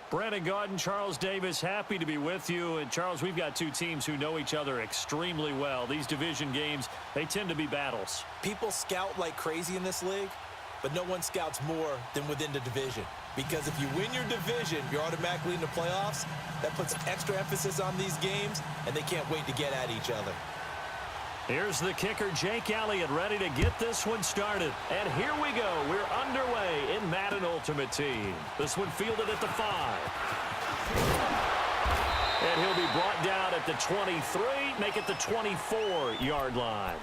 Brandon Gaudin, Charles Davis, happy to be with you. And, Charles, we've got two teams who know each other extremely well. These division games, they tend to be battles. People scout like crazy in this league, but no one scouts more than within the division. Because if you win your division, you're automatically in the playoffs. That puts extra emphasis on these games, and they can't wait to get at each other. Here's the kicker, Jake Elliott, ready to get this one started. And here we go. We're underway in Madden Ultimate Team. This one fielded at the 5. And he'll be brought down at the 23, make it the 24-yard line.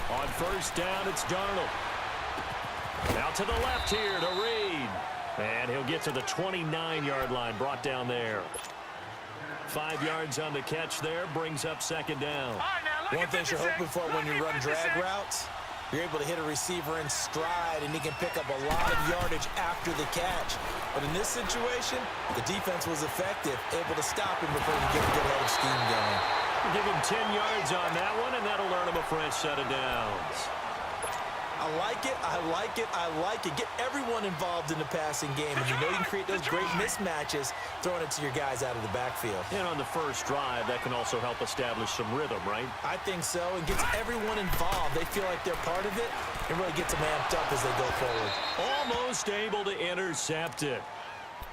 On first down, it's Darnold. Out to the left here to Reed. And he'll get to the 29-yard line, brought down there. 5 yards on the catch there, brings up second down. One thing you're hoping for when you run drag routes, you're able to hit a receiver in stride, and he can pick up a lot of yardage after the catch. But in this situation, the defense was effective, able to stop him before he could get a good head of steam going. Give him 10 yards on that one, and that'll earn him a fresh set of downs. I like it, I like it, I like it. Get everyone involved in the passing game, and you know you can create those great mismatches throwing it to your guys out of the backfield. And on the first drive, that can also help establish some rhythm, right? I think so, and gets everyone involved. They feel like they're part of it, and really gets them amped up as they go forward. Almost able to intercept it.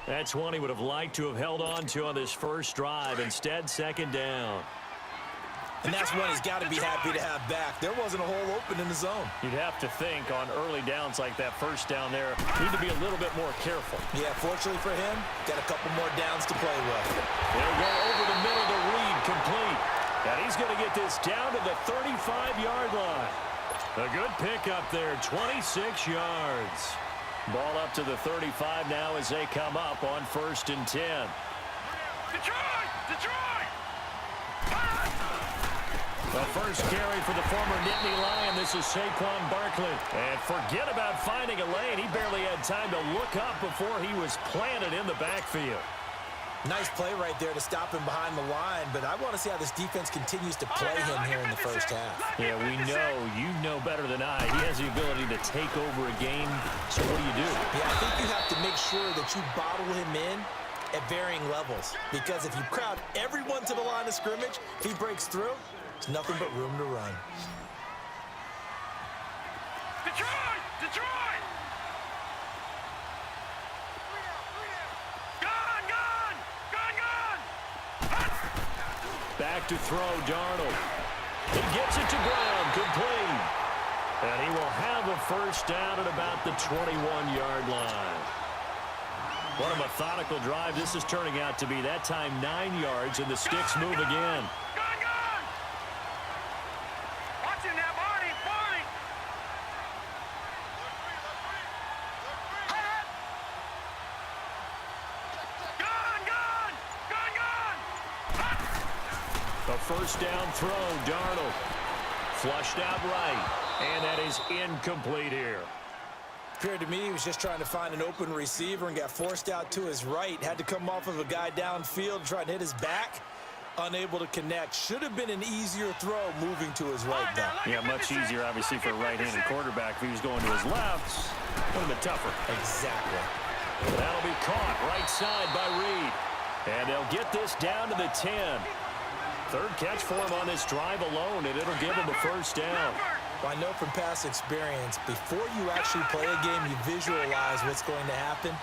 That's one he would have liked to have held on to on this first drive. Instead, second down. And that's one he's got to be happy to have back. There wasn't a hole open in the zone. You'd have to think on early downs like that first down there, need to be a little bit more careful. Yeah, fortunately for him, got a couple more downs to play with. They'll go over the middle to Reed, complete. And he's going to get this down to the 35-yard line. A good pickup there, 26 yards. Ball up to the 35 now as they come up on 1st and 10. Detroit! Detroit! The first carry for the former Nittany Lion. This is Saquon Barkley. And forget about finding a lane. He barely had time to look up before he was planted in the backfield. Nice play right there to stop him behind the line, but I want to see how this defense continues to play him here in the first half. Yeah, we know. You know better than I. He has the ability to take over a game. So what do? Yeah, I think you have to make sure that you bottle him in at varying levels, because if you crowd everyone to the line of scrimmage, if he breaks through, there's nothing but room to run. Detroit! Detroit! Gone! Gone! Gone! Gone! Back to throw, Darnold. He gets it to Brown, complete. And he will have a first down at about the 21-yard line. What a methodical drive this is turning out to be. That time 9 yards, and the sticks move again. Gone! Gone! Watch him now, Barney! Barney! Gone! Gone! Gone! Gone! A first down throw, Darnold. Flushed out right, and that is incomplete here. Appeared to me he was just trying to find an open receiver and got forced out to his right. Had to come off of a guy downfield, trying to hit his back. Unable to connect. Should have been an easier throw moving to his right, though. Yeah, much easier, obviously, for a right-handed quarterback. If he was going to his left, a little bit tougher. Exactly. That'll be caught right side by Reed. And they'll get this down to the 10. Third catch for him on this drive alone, and it'll give him a first down. Well, I know from past experience, before you actually play a game, you visualize what's going to happen.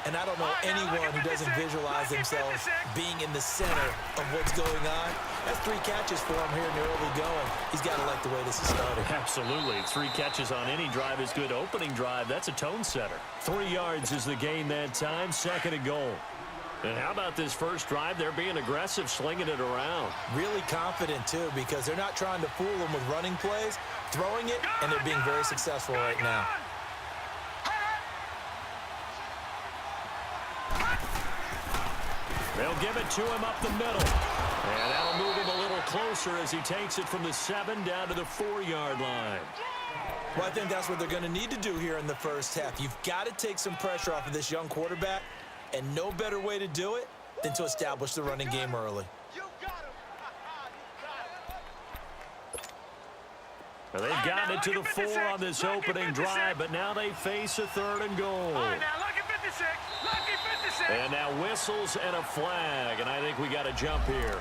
And I don't know anyone who doesn't visualize themselves being in the center of what's going on. That's 3 catches for him here in the early going. He's got to like the way this is starting. Absolutely. 3 catches on any drive is good. Opening drive, that's a tone setter. 3 yards is the gain that time, 2nd and goal. And how about this first drive? They're being aggressive, slinging it around. Really confident, too, because they're not trying to fool them with running plays, throwing it, and they're being very successful right now. They'll give it to him up the middle. And that'll move him a little closer as he takes it from the 7 down to the 4-yard line. Well, I think that's what they're going to need to do here in the first half. You've got to take some pressure off of this young quarterback, and no better way to do it than to establish the running game early. Well, they've gotten it to the 4 on this opening drive, but now they face a 3rd and goal. And now whistles and a flag, and I think we got to jump here.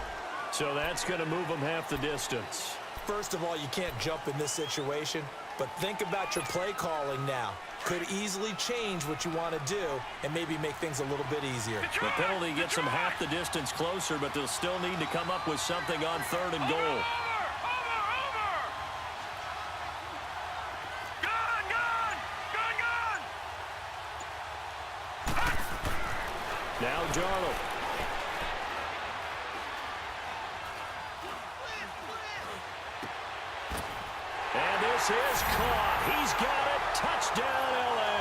So that's going to move them half the distance. First of all, you can't jump in this situation, but think about your play calling now. Could easily change what you want to do and maybe make things a little bit easier. The penalty gets them half the distance closer, but they'll still need to come up with something on 3rd and goal. Now Darnold. And this is caught. He's got it. Touchdown, L.A.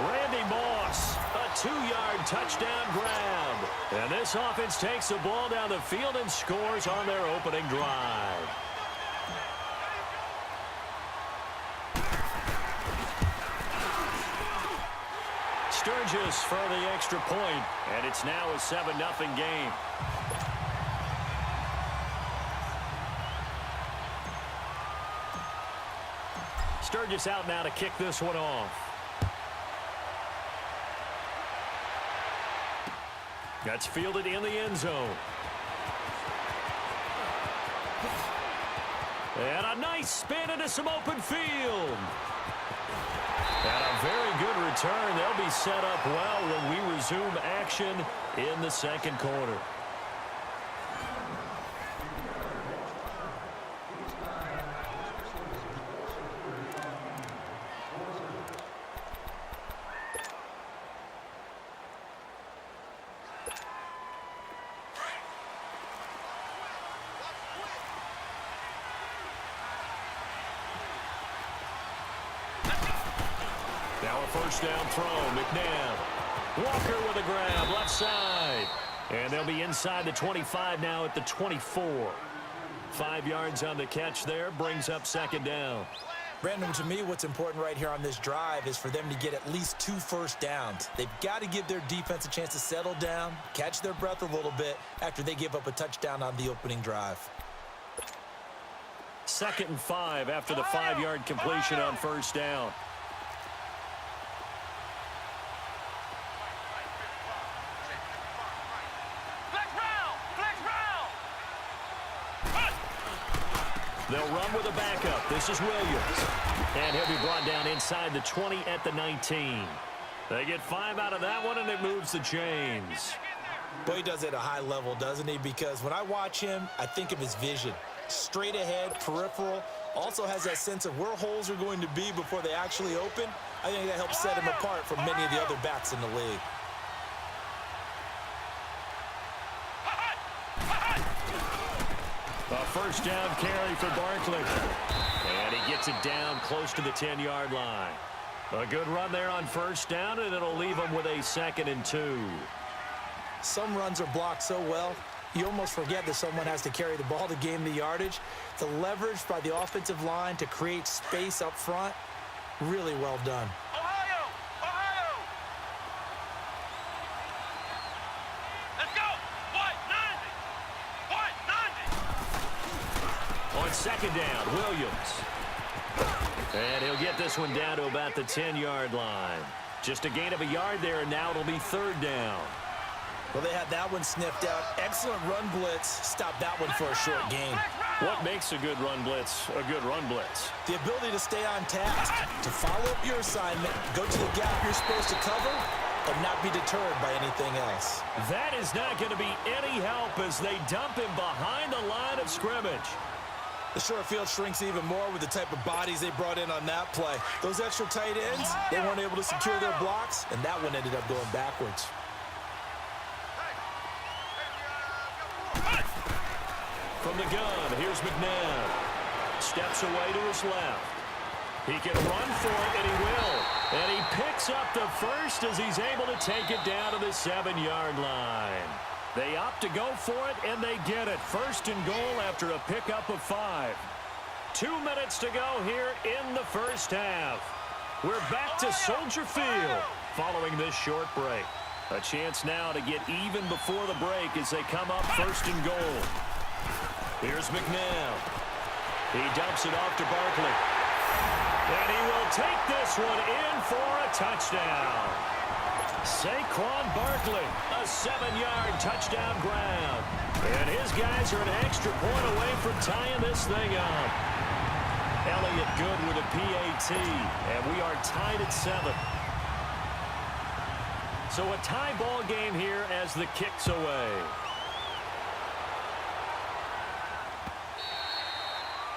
Randy Moss, a 2-yard touchdown grab. And this offense takes the ball down the field and scores on their opening drive. Sturgis for the extra point, and it's now a 7-0 game. Sturgis out now to kick this one off. That's fielded in the end zone. And a nice spin into some open field. And a very good return. They'll be set up well when we resume action in the second quarter. Now a first down throw, McNabb. Walker with a grab, left side. And they'll be inside the 25 now at the 24. 5 yards on the catch there, brings up second down. Brandon, to me, what's important right here on this drive is for them to get at least 2 first downs. They've got to give their defense a chance to settle down, catch their breath a little bit after they give up a touchdown on the opening drive. 2nd and 5 after the 5-yard completion on first down. They'll run with a backup. This is Williams. And he'll be brought down inside the 20 at the 19. They get 5 out of that one, and it moves the chains. Boy, he does it at a high level, doesn't he? Because when I watch him, I think of his vision. Straight ahead, peripheral. Also has that sense of where holes are going to be before they actually open. I think that helps set him apart from many of the other backs in the league. A first down carry for Barkley. And he gets it down close to the 10-yard line. A good run there on first down, and it'll leave him with a 2nd and 2. Some runs are blocked so well, you almost forget that someone has to carry the ball to gain the yardage. The leverage by the offensive line to create space up front, really well done. Ohio! Ohio! Let's go! What? 90! What? 90! On second down, Williams. And he'll get this one down to about the 10-yard line. Just a gain of a yard there, and now it'll be 3rd down. Well, they had that one sniffed out. Excellent run blitz. Stop that one for a short gain. What makes a good run blitz a good run blitz? The ability to stay on task, to follow up your assignment, go to the gap you're supposed to cover, and not be deterred by anything else. That is not going to be any help as they dump him behind the line of scrimmage. The short field shrinks even more with the type of bodies they brought in on that play. Those extra tight ends, they weren't able to secure their blocks, and that one ended up going backwards. From the gun, here's McNabb. Steps away to his left. He can run for it, and he will. And he picks up the first as he's able to take it down to the 7-yard line. They opt to go for it, and they get it. First and goal after a pickup of 5. 2 minutes to go here in the first half. We're back to Soldier Field following this short break. A chance now to get even before the break as they come up first and goal. Here's McNabb. He dumps it off to Barkley. And he will take this one in for a touchdown. Saquon Barkley, a 7-yard touchdown grab. And his guys are an extra point away from tying this thing up. Elliott good with a PAT, and we are tied at 7. So a tie ball game here as the kick's away.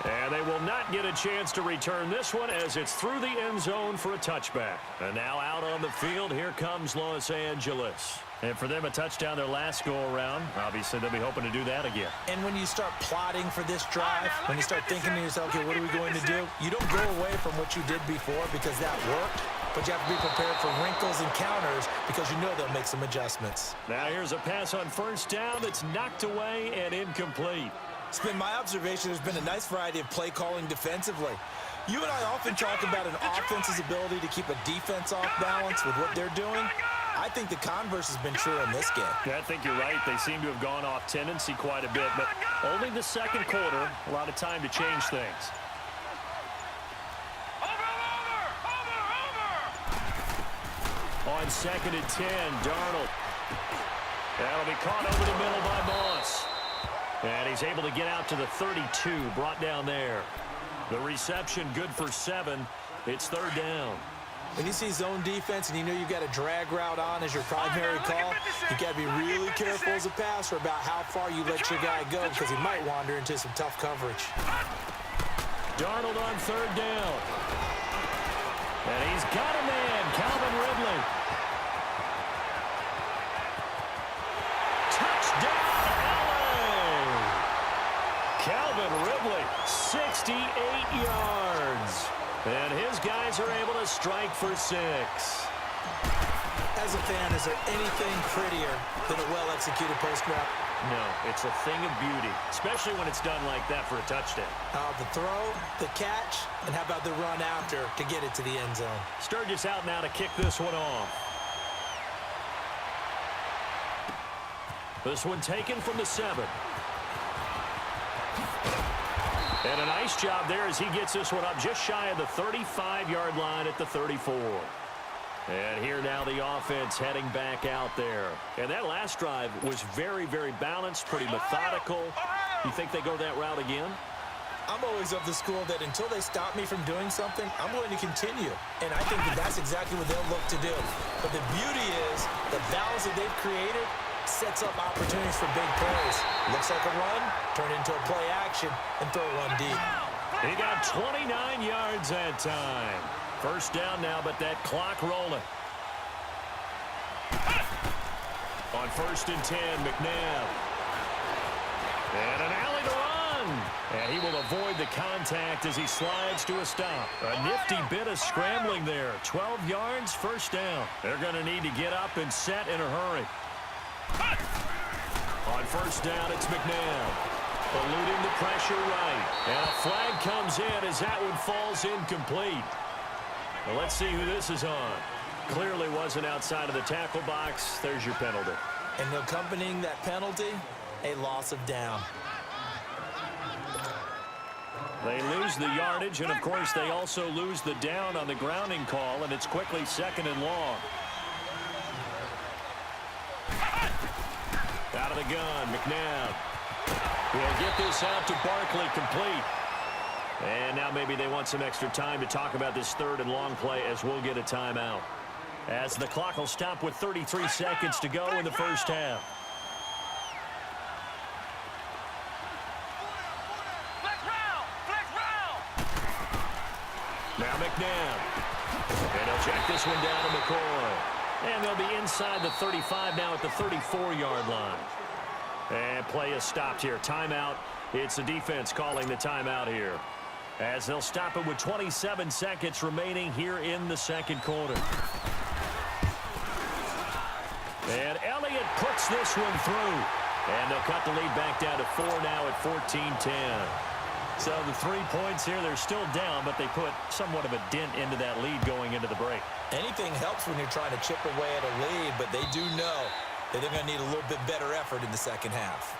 And they will not get a chance to return this one as it's through the end zone for a touchback. And now out on the field, here comes Los Angeles. And for them, a touchdown their last go-around. Obviously, they'll be hoping to do that again. And when you start plotting for this drive, when you start thinking to yourself, okay, what are we going to do? You don't go away from what you did before because that worked. But you have to be prepared for wrinkles and counters because you know they'll make some adjustments. Now here's a pass on first down that's knocked away and incomplete. It's been my observation there's been a nice variety of play calling defensively. You and I often talk about an offense's ability to keep a defense off balance with what they're doing. I think the converse has been true in this game. Yeah, I think you're right. They seem to have gone off tendency quite a bit, but only the second quarter, a lot of time to change things. On 2nd and 10, Darnold. That'll be caught over the middle by Moss. And he's able to get out to the 32, brought down there. The reception good for 7. It's 3rd down. When you see zone defense and you know you've got a drag route on as your primary call, you got to be really careful as a passer about how far you let your guy go because he might wander into some tough coverage. Darnold on 3rd down. And he's got a man, Calvin Ridley. Touchdown, LA! Calvin Ridley, 68 yards. And his guys are able to strike for 6. As a fan, is there anything prettier than a well-executed post route? No, it's a thing of beauty, especially when it's done like that for a touchdown. The throw, the catch, and how about the run after to get it to the end zone? Sturgis out now to kick this one off. This one taken from the 7. And a nice job there as he gets this one up just shy of the 35-yard line at the 34. And here now the offense heading back out there. And that last drive was very, very balanced, pretty methodical. You think they go that route again? I'm always of the school that until they stop me from doing something, I'm going to continue. And I think that that's exactly what they'll look to do. But the beauty is the balance that they've created sets up opportunities for big plays. Looks like a run, turn into a play action, and throw one deep. He got 29 yards that time. First down now, but that clock rolling. On 1st and 10, McNabb. And an alley to run. And he will avoid the contact as he slides to a stop. A nifty bit of scrambling there. 12 yards, first down. They're going to need to get up and set in a hurry. On first down, it's McNabb. Eluding the pressure right. And a flag comes in as that one falls incomplete. Well, let's see who this is on. Clearly wasn't outside of the tackle box. There's your penalty. And accompanying that penalty, a loss of down. They lose the yardage, and of course they also lose the down on the grounding call, and it's quickly 2nd and long. Out of the gun, McNabb will get this out to Barkley, complete. And now maybe they want some extra time to talk about this 3rd and long play as we'll get a timeout. As the clock will stop with 33 seconds to go in the first half. Now McNabb. And he'll check this one down to McCoy. And they'll be inside the 35 now at the 34-yard line. And play is stopped here. Timeout. It's the defense calling the timeout here. As they'll stop it with 27 seconds remaining here in the second quarter. And Elliott It puts this one through. And they'll cut the lead back down to 4 now at 14-10. So the 3 points here, they're still down, but they put somewhat of a dent into that lead going into the break. Anything helps when you're trying to chip away at a lead, but they do know that they're going to need a little bit better effort in the second half.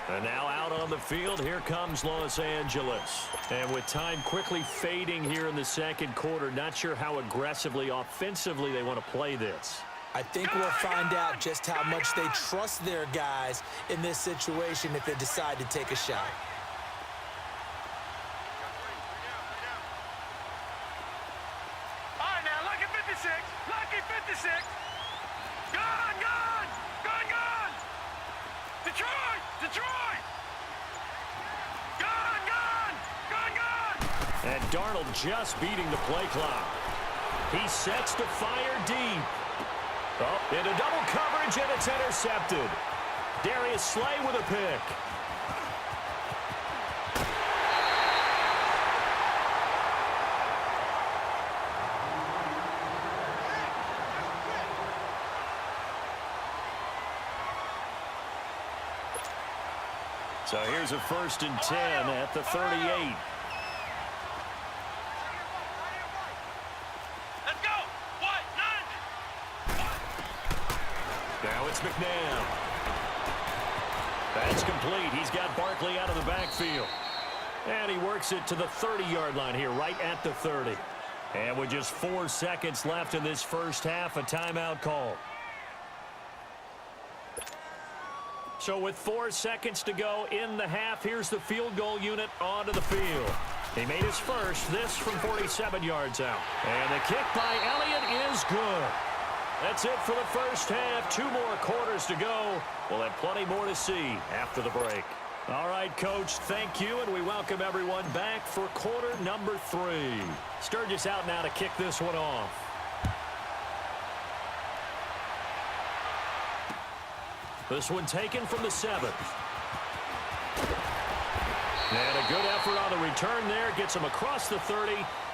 And now out on the field, here comes Los Angeles. And with time quickly fading here in the second quarter, not sure how aggressively, offensively they want to play this. I think we'll find out just how much they trust their guys in this situation if they decide to take a shot. All right, now, lucky 56. Lucky 56. Gone, gone. Gone, gone. Detroit. Detroit. Gone, gone. Gone, gone. And Darnold just beating the play clock. He sets to fire deep. Oh, into double coverage, and it's intercepted. Darius Slay with a pick. So here's a 1st and 10 at the 38. Let's go. What? None. Now it's McNabb. That's complete. He's got Barkley out of the backfield. And he works it to the 30-yard line here, right at the 30. And with just 4 seconds left in this first half, a timeout call. So with 4 seconds to go in the half, here's the field goal unit onto the field. He made his first, this from 47 yards out. And the kick by Elliott is good. That's it for the first half. 2 more quarters to go. We'll have plenty more to see after the break. All right, Coach, thank you, and we welcome everyone back for quarter number 3. Sturgis out now to kick this one off. This one taken from the 7th. And a good effort on the return there. Gets him across the 30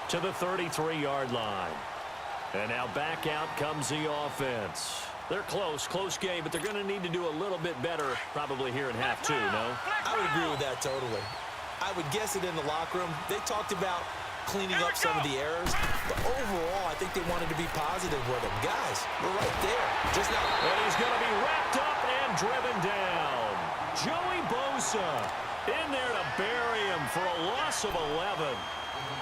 to the 33-yard line. And now back out comes the offense. They're close game, but they're going to need to do a little bit better probably here in half 2, no? I would agree with that totally. I would guess it in the locker room. They talked about cleaning up some of the errors, but overall, I think they wanted to be positive with them. Guys, we're right there. Just now. And he's going to be wrapped up and driven down. Joey Bosa in there to bury him for a loss of 11.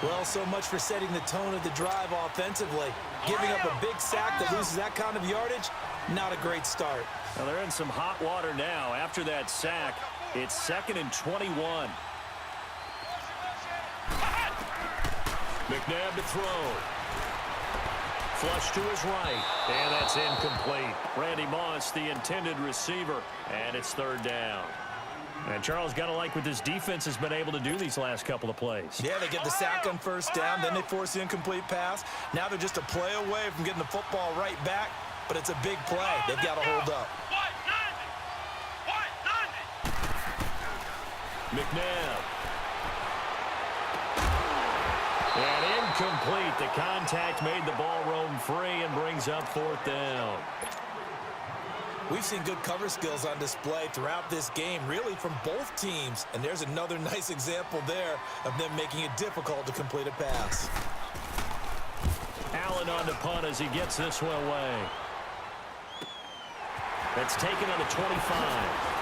Well, so much for setting the tone of the drive offensively. Giving up a big sack that loses that kind of yardage, not a great start. Well, they're in some hot water now. After that sack, it's 2nd and 21. McNabb to throw. Flush to his right. And that's incomplete. Randy Moss, the intended receiver. And it's 3rd down. And Charles, got to like what this defense has been able to do these last couple of plays. Yeah, they get the sack on 1st down, then they force the incomplete pass. Now they're just a play away from getting the football right back, but it's a big play. They've got to hold up. McNabb. And incomplete. The contact made the ball roam free and brings up 4th down. We've seen good cover skills on display throughout this game, really from both teams. And there's another nice example there of them making it difficult to complete a pass. Allen on the punt as he gets this one away. That's taken on the 25.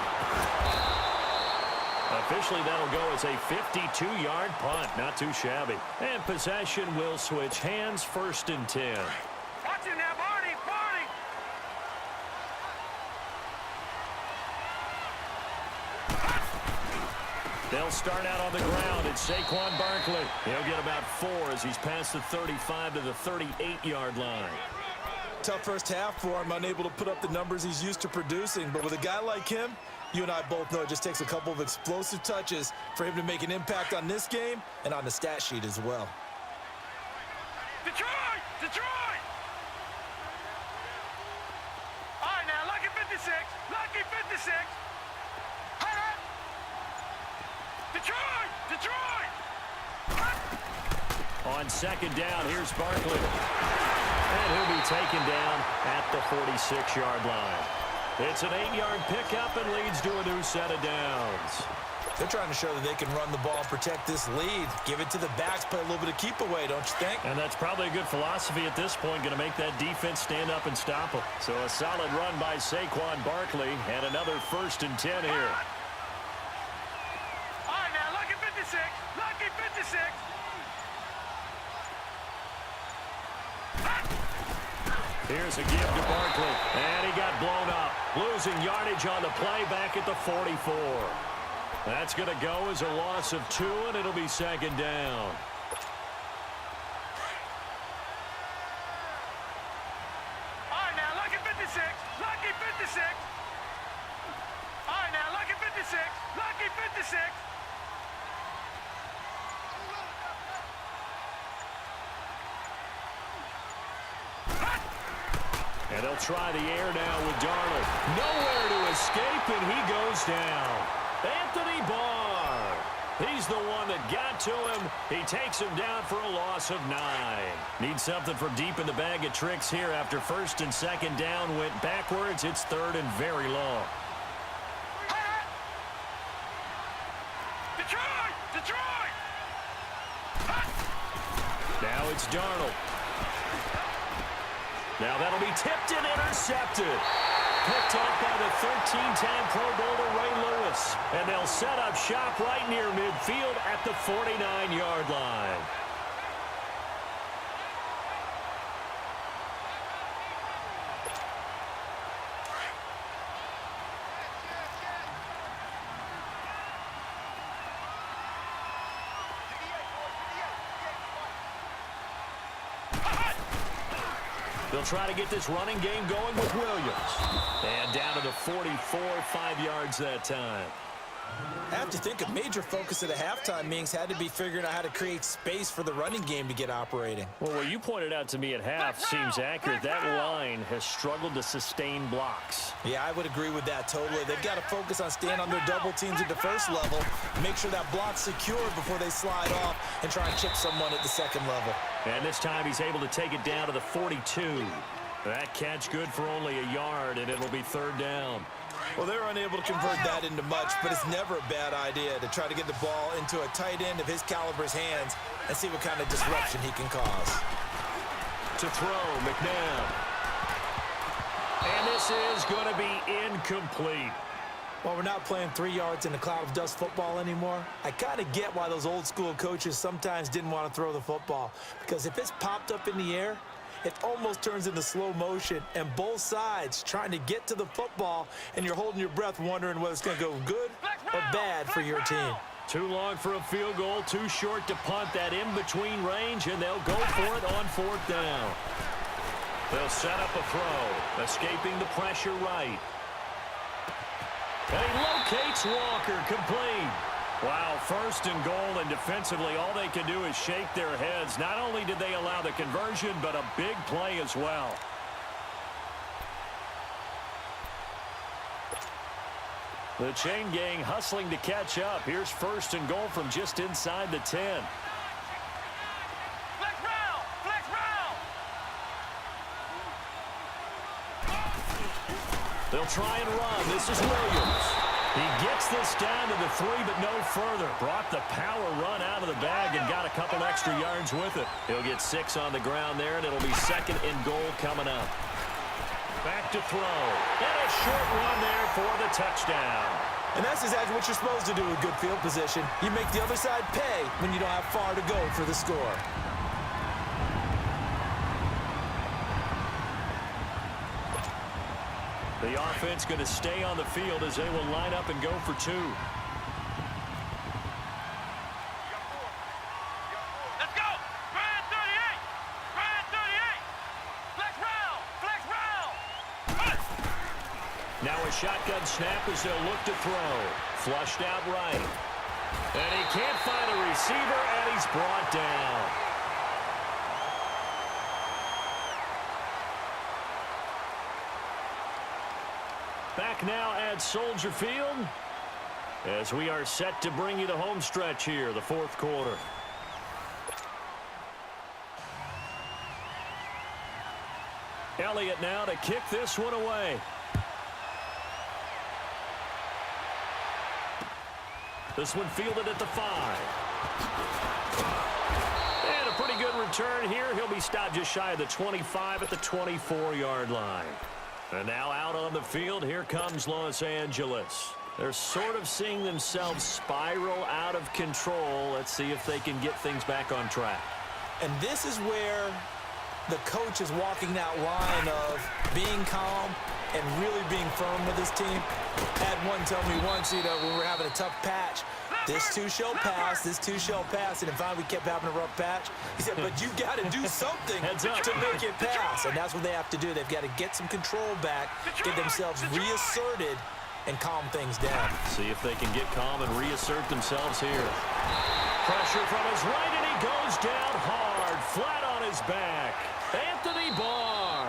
Officially, that'll go as a 52-yard punt. Not too shabby. And possession will switch hands, 1st and 10. Watch it now, Barney, Barney. They'll start out on the ground. It's Saquon Barkley. He'll get about 4 as he's past the 35 to the 38-yard line. Tough first half for him, unable to put up the numbers he's used to producing. But with a guy like him, you and I both know it just takes a couple of explosive touches for him to make an impact on this game and on the stat sheet as well. Detroit! Detroit! All right, now, lucky 56. Lucky 56. Hey! Detroit! Detroit! On 2nd down, here's Barkley. And he'll be taken down at the 46-yard line. It's an 8-yard pickup and leads to a new set of downs. They're trying to show that they can run the ball and protect this lead. Give it to the backs, play a little bit of keep away, don't you think? And that's probably a good philosophy at this point, going to make that defense stand up and stop them. So a solid run by Saquon Barkley and another 1st and 10 here. All right, now, lucky 56. Lucky 56. Here's a give to Barkley, and he got blown up. Losing yardage on the play back at the 44. That's going to go as a loss of 2, and it'll be 2nd down. All right, now, lucky 56. Lucky 56. All right, now, lucky 56. Lucky 56. And they'll try the air now with Darnold. Nowhere to escape, and he goes down. Anthony Barr. He's the one that got to him. He takes him down for a loss of 9. Needs something from deep in the bag of tricks here after 1st and 2nd down. Went backwards. It's 3rd and very long. Detroit! Detroit! Now it's Darnold. Now that'll be tipped and intercepted. Picked off by the 13-time Pro Bowler Ray Lewis. And they'll set up shop right near midfield at the 49-yard line. They'll try to get this running game going with Williams. And down to the 44, 5 yards that time. I have to think a major focus of the halftime meetings had to be figuring out how to create space for the running game to get operating. Well, what you pointed out to me at half seems accurate. That line has struggled to sustain blocks. Yeah, I would agree with that totally. They've got to focus on staying on their double teams at the first level, make sure that block's secured before they slide off and try and chip someone at the second level. And this time he's able to take it down to the 42. That catch good for only a yard, and it'll be 3rd down. Well, they're unable to convert that into much, but it's never a bad idea to try to get the ball into a tight end of his caliber's hands and see what kind of disruption he can cause. To throw, McNabb. And this is going to be incomplete. While we're not playing 3 yards in a cloud of dust football anymore, I kind of get why those old school coaches sometimes didn't want to throw the football. Because if it's popped up in the air, it almost turns into slow motion, and both sides trying to get to the football, and you're holding your breath wondering whether it's going to go good or bad for your team. Too long for a field goal, too short to punt. That in-between range, and they'll go for it on 4th down. They'll set up a throw, escaping the pressure right. And he locates Walker, complete. Wow, 1st and goal, and defensively all they can do is shake their heads. Not only did they allow the conversion, but a big play as well. The chain gang hustling to catch up. Here's 1st and goal from just inside the 10. Flex round! Flex round! They'll try and run. This is Williams. He gets this down to the 3, but no further. Brought the power run out of the bag and got a couple extra yards with it. He'll get 6 on the ground there, and it'll be 2nd and goal coming up. Back to throw. And a short run there for the touchdown. And that's exactly what you're supposed to do with good field position. You make the other side pay when you don't have far to go for the score. The offense going to stay on the field as they will line up and go for 2. Let's go! Grand 38! Grand 38! Flex round! Flex round! Now a shotgun snap as they'll look to throw. Flushed out right. And he can't find a receiver, and he's brought down. Back now at Soldier Field as we are set to bring you the home stretch here, the 4th quarter. Elliott now to kick this one away. This one fielded at the 5. And a pretty good return here. He'll be stopped just shy of the 25 at the 24-yard line. And now out on the field, here comes Los Angeles. They're sort of seeing themselves spiral out of control. Let's see if they can get things back on track. And this is where the coach is walking that line of being calm and really being firm with his team. Had one tell me once, when we were having a tough patch, this too shall pass, this too shall pass. And finally we kept having a rough patch. He said, but you got to do something to make it pass. And that's what they have to do. They've got to get some control back, get themselves reasserted, and calm things down. See if they can get calm and reassert themselves here. Pressure from his right, and he goes down hard, flat on his back. Anthony Barr.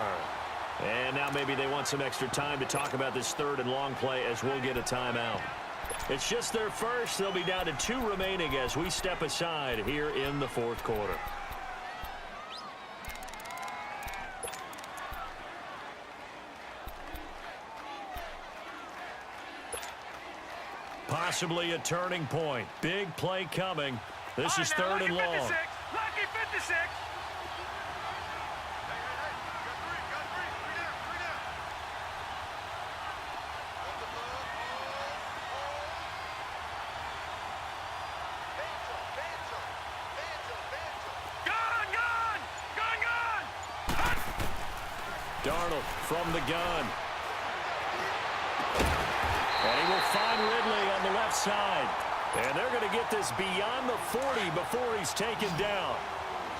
And now maybe they want some extra time to talk about this 3rd and long play as we'll get a timeout. It's just their first. They'll be down to 2 remaining as we step aside here in the 4th quarter. Possibly a turning point. Big play coming. This is 3rd and long. Lucky 56. Darnold from the gun. And he will find Ridley on the left side. And they're going to get this beyond the 40 before he's taken down.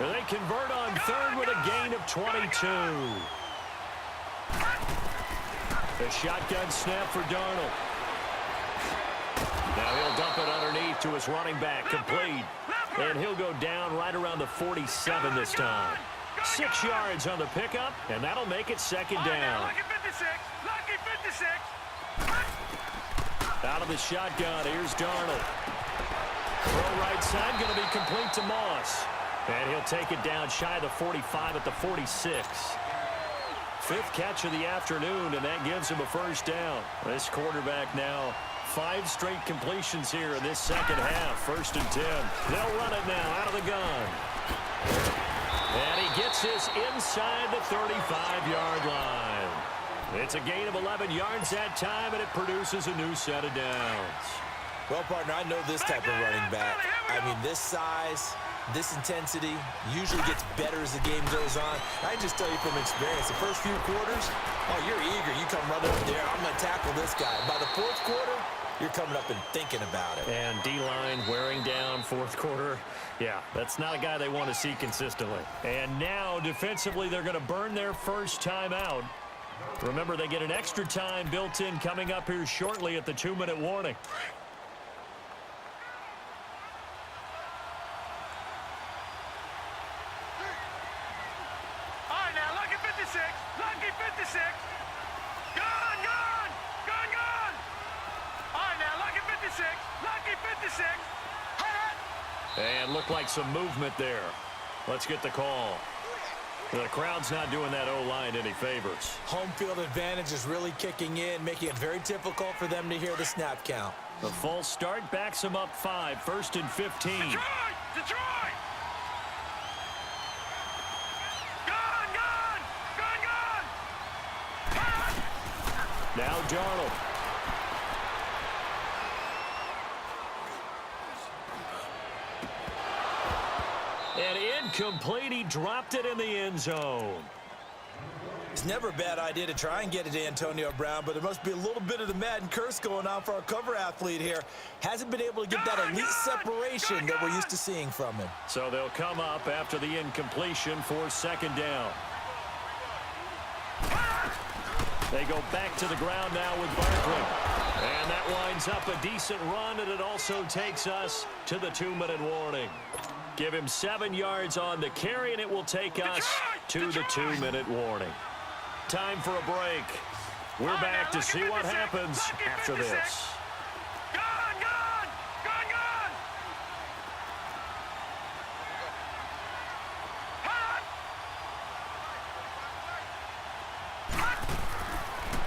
And they convert on 3rd with a gain of 22. The shotgun snap for Darnold. Now he'll dump it underneath to his running back, complete. And he'll go down right around the 47 this time. 6 yards on the pickup, and that'll make it 2nd down. Lucky 56. Lucky 56. Out of the shotgun, here's Darnold. Throw right side, going to be complete to Moss. And he'll take it down shy of the 45 at the 46. 5th catch of the afternoon, and that gives him a 1st down. This quarterback now 5 straight completions here in this 2nd half. 1st and 10. They'll run it now out of the gun. And he gets this inside the 35-yard line. It's a gain of 11 yards that time, and it produces a new set of downs. Well, partner, I know this type of running back. I mean, this size, this intensity usually gets better as the game goes on. I can just tell you from experience, the first few quarters, oh, you're eager. You come running up there, I'm going to tackle this guy. By the 4th quarter, you're coming up and thinking about it. And D-line wearing down 4th quarter. Yeah, that's not a guy they want to see consistently. And now, defensively, they're going to burn their first timeout. Remember, they get an extra time built in coming up here shortly at the 2-minute warning. All right, now, lucky 56. Lucky 56. Gone, gone. Gone, gone. All right, now, lucky 56. Lucky 56. And looked like some movement there. Let's get the call. The crowd's not doing that O-line any favors. Home field advantage is really kicking in, making it very difficult for them to hear the snap count. The false start backs them up 5, 1st and 15. Detroit! Detroit! Gone, gone! Gone, gone! Now Darnold. And incomplete. He dropped it in the end zone. It's never a bad idea to try and get it to Antonio Brown, but there must be a little bit of the Madden curse going on for our cover athlete here. Hasn't been able to get that elite separation that we're used to seeing from him. So they'll come up after the incompletion for 2nd down. They go back to the ground now with Barkley. And that winds up a decent run, and it also takes us to the 2-minute warning. Give him 7 yards on the carry, and it will take us to the 2-minute warning. Time for a break. We're back to see what happens after this. Gone, gone! Gone, gone!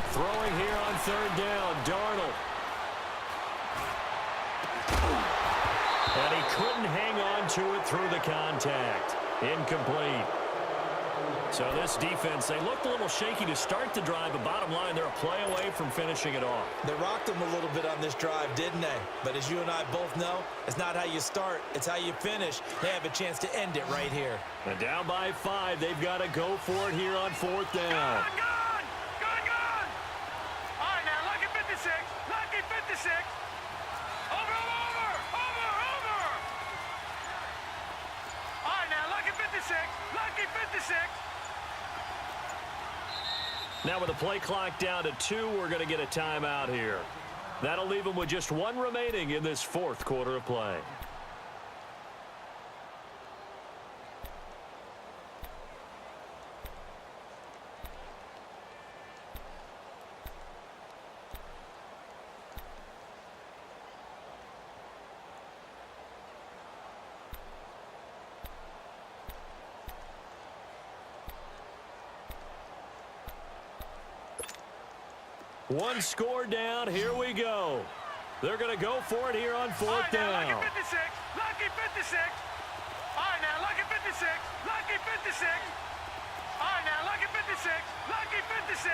Throwing here on 3rd down, Darnold. couldn't hang on to it through the contact. Incomplete. So this defense, they looked a little shaky to start the drive, but bottom line, they're a play away from finishing it off. They rocked them a little bit on this drive, didn't they? But as you and I both know, it's not how you start, it's how you finish. They have a chance to end it right here. And down by 5, they've got to go for it here on 4th down. Gone! All right, now, lucky 56. Lucky 56. Over! All right, now, lucky 56. Lucky 56. Now with the play clock down to 2, we're going to get a timeout here. That'll leave them with just 1 remaining in this 4th quarter of play. One score down. Here we go. They're going to go for it here on 4th down. Lucky 56. Lucky 56. All right, now, lucky 56. Lucky 56. All right, now, lucky 56. Lucky 56.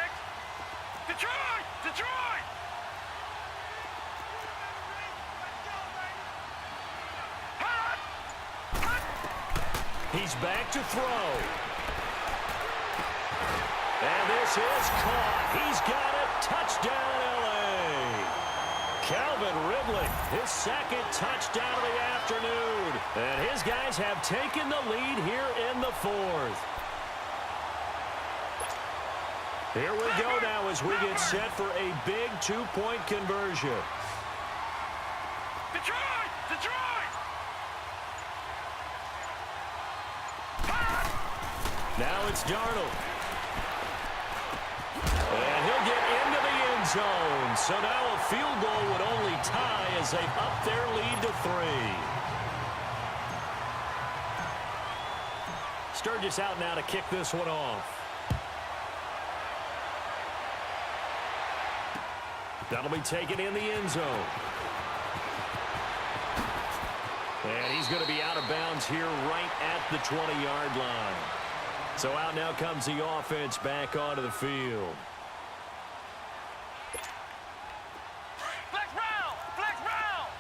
Detroit! Detroit! He's back to throw. And this is caught. He's got it. Touchdown, L.A. Calvin Ridley, his 2nd touchdown of the afternoon. And his guys have taken the lead here in the 4th. Here we go now as we get set for a big 2-point conversion. Detroit! Detroit! Now it's Darnold. And he'll get into the end zone. So now a field goal would only tie as they up their lead to 3. Sturgis out now to kick this one off. That'll be taken in the end zone. And he's going to be out of bounds here right at the 20-yard line. So out now comes the offense back onto the field. Flex round! Flex round!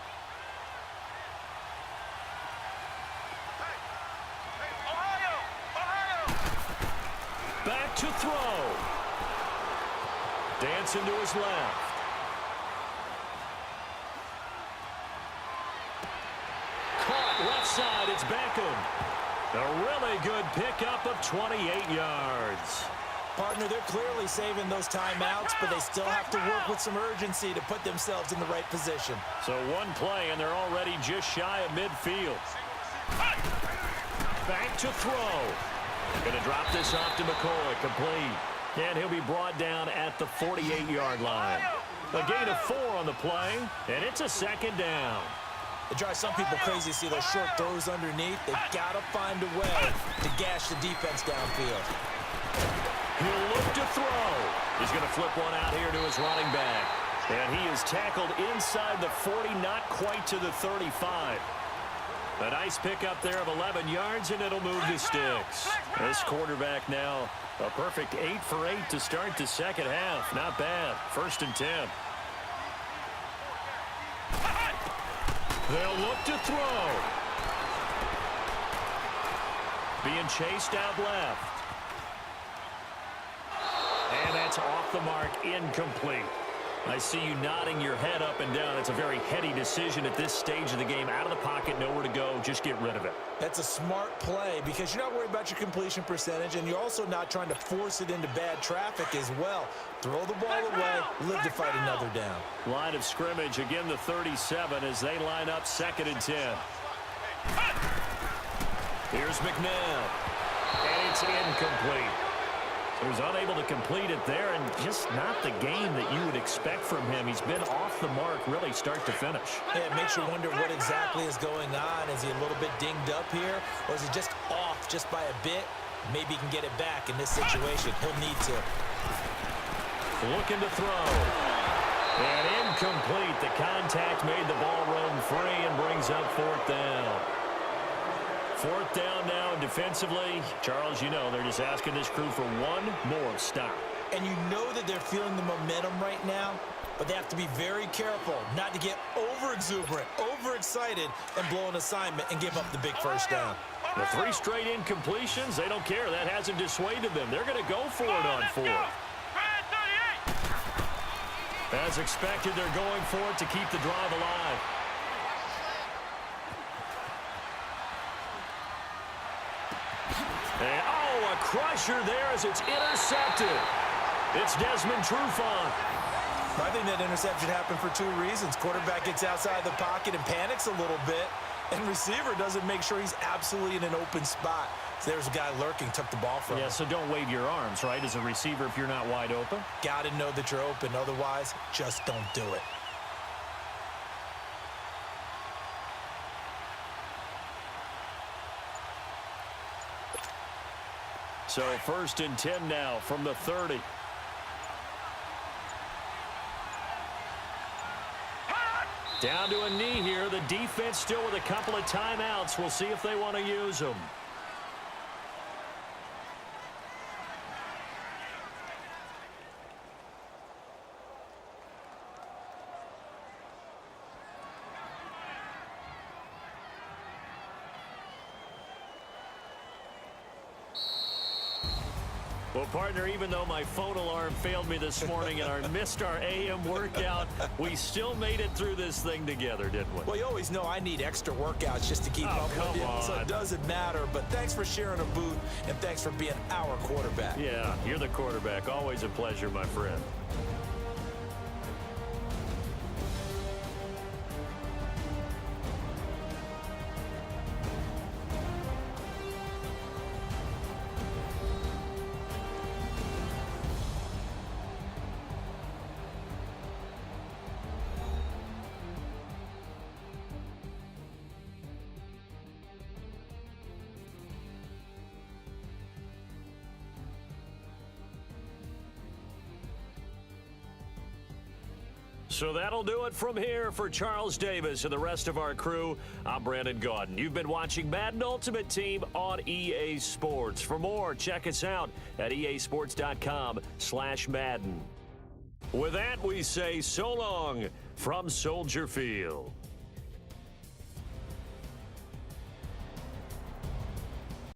Ohio! Ohio! Back to throw. Dancing to his left. Caught left side. It's Beckham. A really good pickup of 28 yards. Partner, they're clearly saving those timeouts, but they still have to work with some urgency to put themselves in the right position. So one play, and they're already just shy of midfield. Back to throw. Going to drop this off to McCoy. Complete. And he'll be brought down at the 48-yard line. A gain of 4 on the play, and it's a 2nd down. It drives some people crazy to see those short throws underneath. They've got to find a way to gash the defense downfield. He'll look to throw. He's going to flip one out here to his running back. And he is tackled inside the 40, not quite to the 35. A nice pickup there of 11 yards, and it'll move the sticks. This quarterback now, a perfect 8 for 8 to start the 2nd half. Not bad. 1st and 10. They'll look to throw. Being chased out left. And that's off the mark, incomplete. I see you nodding your head up and down. It's a very heady decision at this stage of the game. Out of the pocket, nowhere to go. Just get rid of it. That's a smart play because you're not worried about your completion percentage, and you're also not trying to force it into bad traffic as well. Throw the ball away, live to fight another down. Line of scrimmage, again the 37 as they line up 2nd and 10. Here's McNabb. And it's incomplete. He was unable to complete it there, and just not the game that you would expect from him. He's been off the mark really start to finish. Yeah, it makes you wonder what exactly is going on. Is he a little bit dinged up here, or is he just off just by a bit? Maybe he can get it back in this situation. He'll need to. Looking to throw. And incomplete. The contact made the ball roam free and brings up fourth down. Fourth down now, and defensively, Charles, you know, they're just asking this crew for one more stop. And you know that they're feeling the momentum right now, but they have to be very careful not to get over-exuberant, overexcited, and blow an assignment and give up the big first down. The 3 straight incompletions, they don't care. That hasn't dissuaded them. They're going to go for it on fourth. As expected, they're going for it to keep the drive alive. And, oh, a crusher there as it's intercepted. It's Desmond Trufant. I think that interception happened for 2 reasons. Quarterback gets outside the pocket and panics a little bit, and receiver doesn't make sure he's absolutely in an open spot. So there's a guy lurking, took the ball from him. Yeah, so don't wave your arms, right, as a receiver if you're not wide open. Got to know that you're open. Otherwise, just don't do it. So 1st and 10 now from the 30. Down to a knee here. The defense still with a couple of timeouts. We'll see if they want to use them. Well, partner, even though my phone alarm failed me this morning and I missed our AM workout, we still made it through this thing together, didn't we? Well, you always know I need extra workouts just to keep up with you, so it doesn't matter. But thanks for sharing a booth, and thanks for being our quarterback. Yeah, you're the quarterback. Always a pleasure, my friend. So that'll do it from here for Charles Davis and the rest of our crew. I'm Brandon Gaudin. You've been watching Madden Ultimate Team on EA Sports. For more, check us out at easports.com/Madden. With that, we say so long from Soldier Field.